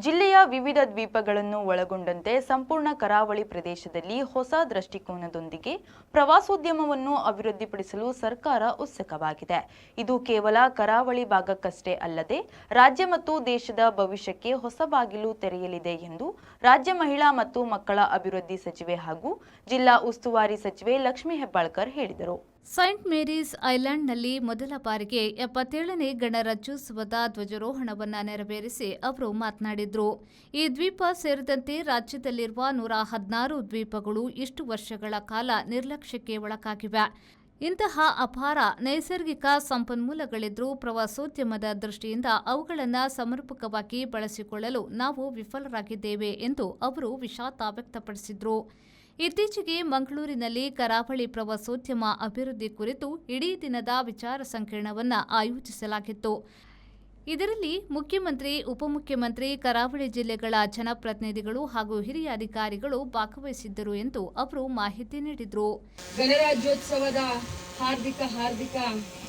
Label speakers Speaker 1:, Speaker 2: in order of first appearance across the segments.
Speaker 1: ಜಿಲ್ಲೆಯ ವಿವಿಧ ದ್ವೀಪಗಳನ್ನು ಒಳಗೊಂಡಂತೆ ಸಂಪೂರ್ಣ ಕರಾವಳಿ ಪ್ರದೇಶದಲ್ಲಿ ಹೊಸ ದೃಷ್ಟಿಕೋನದೊಂದಿಗೆ ಪ್ರವಾಸೋದ್ಯಮವನ್ನು ಅಭಿವೃದ್ಧಿಪಡಿಸಲು ಸರ್ಕಾರ ಉತ್ಸುಕವಾಗಿದೆ. ಇದು ಕೇವಲ ಕರಾವಳಿ ಭಾಗಕ್ಕಷ್ಟೇ ಅಲ್ಲದೆ ರಾಜ್ಯ ಮತ್ತು ದೇಶದ ಭವಿಷ್ಯಕ್ಕೆ ಹೊಸ ಬಾಗಿಲು ತೆರೆಯಲಿದೆ ಎಂದು ರಾಜ್ಯ ಮಹಿಳಾ ಮತ್ತು ಮಕ್ಕಳ ಅಭಿವೃದ್ಧಿ ಸಚಿವೆ ಹಾಗೂ ಜಿಲ್ಲಾ ಉಸ್ತುವಾರಿ ಸಚಿವೆ ಲಕ್ಷ್ಮೀ ಹೆಬ್ಬಾಳ್ಕರ್ ಹೇಳಿದರು.
Speaker 2: ಸೈಂಟ್ ಮೇರೀಸ್ ಐಲ್ಯಾಂಡ್ನಲ್ಲಿ ಮೊದಲ ಬಾರಿಗೆ 77ನೇ ಗಣರಾಜ್ಯೋತ್ಸವದ ಧ್ವಜಾರೋಹಣವನ್ನು ನೆರವೇರಿಸಿ ಅವರು ಮಾತನಾಡಿದರು. ಈ ದ್ವೀಪ ಸೇರಿದಂತೆ ರಾಜ್ಯದಲ್ಲಿರುವ 116 ದ್ವೀಪಗಳು ಇಷ್ಟು ವರ್ಷಗಳ ಕಾಲ ನಿರ್ಲಕ್ಷ್ಯಕ್ಕೆ ಒಳಗಾಗಿವೆ. ಇಂತಹ ಅಪಾರ ನೈಸರ್ಗಿಕ ಸಂಪನ್ಮೂಲಗಳಿದ್ರೂ ಪ್ರವಾಸೋದ್ಯಮದ ದೃಷ್ಟಿಯಿಂದ ಅವುಗಳನ್ನು ಸಮರ್ಪಕವಾಗಿ ಬಳಸಿಕೊಳ್ಳಲು ನಾವು ವಿಫಲರಾಗಿದ್ದೇವೆ ಎಂದು ಅವರು ವಿಷಾದ ವ್ಯಕ್ತಪಡಿಸಿದರು. ಇತ್ತೀಚೆಗೆ ಮಂಗಳೂರಿನಲ್ಲಿ ಕರಾವಳಿ ಪ್ರವಾಸೋದ್ಯಮ ಅಭಿವೃದ್ಧಿ ಕುರಿತು ಇಡೀ ದಿನದ ವಿಚಾರ ಸಂಕಿರಣವನ್ನು ಆಯೋಜಿಸಲಾಗಿತ್ತು. ಇದರಲ್ಲಿ ಮುಖ್ಯಮಂತ್ರಿ, ಉಪಮುಖ್ಯಮಂತ್ರಿ, ಕರಾವಳಿ ಜಿಲ್ಲೆಗಳ ಜನಪ್ರತಿನಿಧಿಗಳು ಹಾಗೂ ಹಿರಿಯ ಅಧಿಕಾರಿಗಳು ಭಾಗವಹಿಸಿದ್ದರು ಎಂದು ಅವರು ಮಾಹಿತಿ ನೀಡಿದರು.
Speaker 3: ಗಣರಾಜ್ಯೋತ್ಸವದ ಹಾರ್ದಿಕ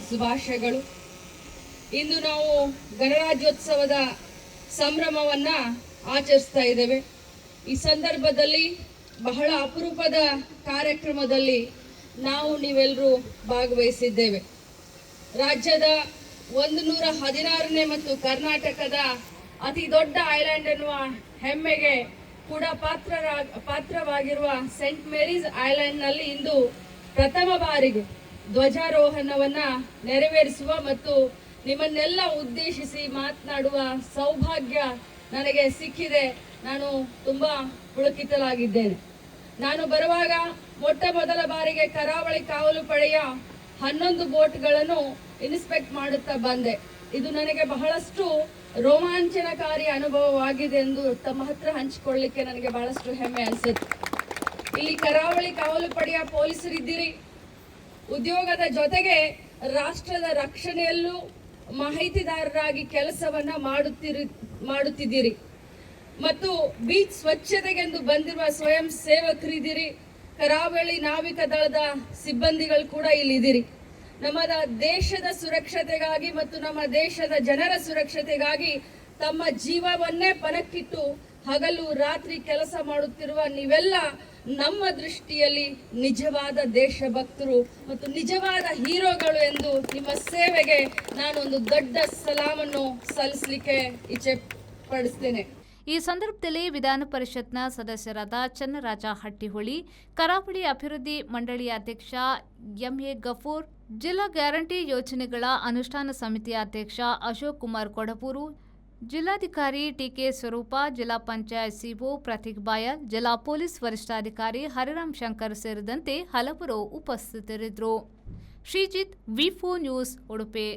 Speaker 3: ಶುಭಾಶಯಗಳು. ಇಂದು ನಾವು ಗಣರಾಜ್ಯೋತ್ಸವದ ಸಂಭ್ರಮವನ್ನ ಆಚರಿಸ್ತಾ ಇದ್ದೇವೆ. ಈ ಸಂದರ್ಭದಲ್ಲಿ ಬಹಳ ಅಪರೂಪದ ಕಾರ್ಯಕ್ರಮದಲ್ಲಿ ನೀವೆಲ್ಲರೂ ಭಾಗವಹಿಸಿದ್ದೇವೆ. ರಾಜ್ಯದ 116ನೇ ಮತ್ತು ಕರ್ನಾಟಕದ ಅತಿ ದೊಡ್ಡ ಐಲ್ಯಾಂಡ್ ಎನ್ನುವ ಹೆಮ್ಮೆಗೆ ಕೂಡ ಪಾತ್ರವಾಗಿರುವ ಸೈಂಟ್ ಮೇರೀಸ್ ಐಲ್ಯಾಂಡ್ನಲ್ಲಿ ಇಂದು ಪ್ರಥಮ ಬಾರಿಗೆ ಧ್ವಜಾರೋಹಣವನ್ನ ನೆರವೇರಿಸುವ ಮತ್ತು ನಿಮ್ಮನ್ನೆಲ್ಲ ಉದ್ದೇಶಿಸಿ ಮಾತನಾಡುವ ಸೌಭಾಗ್ಯ ನನಗೆ ಸಿಕ್ಕಿದೆ. ನಾನು ತುಂಬಾ ಪುಳಕಿತಲಾಗಿದ್ದೇನೆ. ನಾನು ಬರುವಾಗ ಮೊಟ್ಟ ಮೊದಲ ಬಾರಿಗೆ ಕರಾವಳಿ ಕಾವಲು ಪಡೆಯ 11 ಬೋಟ್ಗಳನ್ನು ಇನ್ಸ್ಪೆಕ್ಟ್ ಮಾಡುತ್ತಾ ಬಂದೆ. ಇದು ನನಗೆ ಬಹಳಷ್ಟು ರೋಮಾಂಚನಕಾರಿ ಅನುಭವವಾಗಿದೆ ಎಂದು ತಮ್ಮ ಹತ್ರ ಹಂಚಿಕೊಳ್ಳಲಿಕ್ಕೆ ನನಗೆ ಬಹಳಷ್ಟು ಹೆಮ್ಮೆ ಅನಿಸುತ್ತೆ. ಇಲ್ಲಿ ಕರಾವಳಿ ಕಾವಲು ಪಡೆಯ ಪೊಲೀಸರಿದ್ದೀರಿ. ಉದ್ಯೋಗದ ಜೊತೆಗೆ ರಾಷ್ಟ್ರದ ರಕ್ಷಣೆಯಲ್ಲೂ ಮಾಹಿತಿದಾರರಾಗಿ ಕೆಲಸವನ್ನ ಮಾಡುತ್ತಿದ್ದೀರಿ ಮತ್ತು ಬೀಚ್ ಸ್ವಚ್ಛತೆಗೆಂದು ಬಂದಿರುವ ಸ್ವಯಂ ಸೇವಕರಿದ್ದೀರಿ. ಕರಾವಳಿ ನಾವಿಕ ದಳದ ಸಿಬ್ಬಂದಿಗಳು ಕೂಡ ಇಲ್ಲಿದ್ದೀರಿ. ನಮ್ಮ ದೇಶದ ಸುರಕ್ಷತೆಗಾಗಿ ಮತ್ತು ನಮ್ಮ ದೇಶದ ಜನರ ಸುರಕ್ಷತೆಗಾಗಿ ತಮ್ಮ ಜೀವವನ್ನೇ ಪಣಕ್ಕಿಟ್ಟು ಹಗಲು ರಾತ್ರಿ ಕೆಲಸ ಮಾಡುತ್ತಿರುವ ನೀವೆಲ್ಲ ನಮ್ಮ ದೃಷ್ಟಿಯಲ್ಲಿ ನಿಜವಾದ ದೇಶಭಕ್ತರು ಮತ್ತು ನಿಜವಾದ ಹೀರೋಗಳು ಎಂದು ನಿಮ್ಮ ಸೇವೆಗೆ ನಾನೊಂದು ದೊಡ್ಡ ಸಲಾಮನ್ನು ಸಲ್ಲಿಸಲಿಕ್ಕೆ ಇಚ್ಛೆ ಪಡಿಸ್ತೇನೆ.
Speaker 2: ಈ ಸಂದರ್ಭದಲ್ಲಿ ವಿಧಾನ ಪರಿಷತ್ನ ಸದಸ್ಯರಾದ ಚನ್ನರಾಜ ಹಟ್ಟಿಹೊಳಿ, ಕರಾವಳಿ ಅಭಿವೃದ್ಧಿ ಮಂಡಳಿಯ ಅಧ್ಯಕ್ಷ ಎಂಎ ಗಫೂರ್, ಜಿಲ್ಲಾ ಗ್ಯಾರಂಟಿ ಯೋಜನೆಗಳ ಅನುಷ್ಠಾನ ಸಮಿತಿಯ ಅಧ್ಯಕ್ಷ ಅಶೋಕ್ ಕುಮಾರ್ ಕೊಡಪೂರು, ಜಿಲ್ಲಾಧಿಕಾರಿ ಟಿಕೆ ಸ್ವರೂಪ, ಜಿಲ್ಲಾ ಪಂಚಾಯತ್ ಸಿಒ ಪ್ರತೀಕ್ ಬಾಯಲ್, ಜಿಲ್ಲಾ ಪೊಲೀಸ್ ವರಿಷ್ಠಾಧಿಕಾರಿ ಹರಿರಾಮ್ ಶಂಕರ್ ಸೇರಿದಂತೆ ಹಲವರು ಉಪಸ್ಥಿತರಿದ್ದರು. ಶ್ರೀಜಿತ್, ವಿ4 ನ್ಯೂಸ್, ಉಡುಪಿ.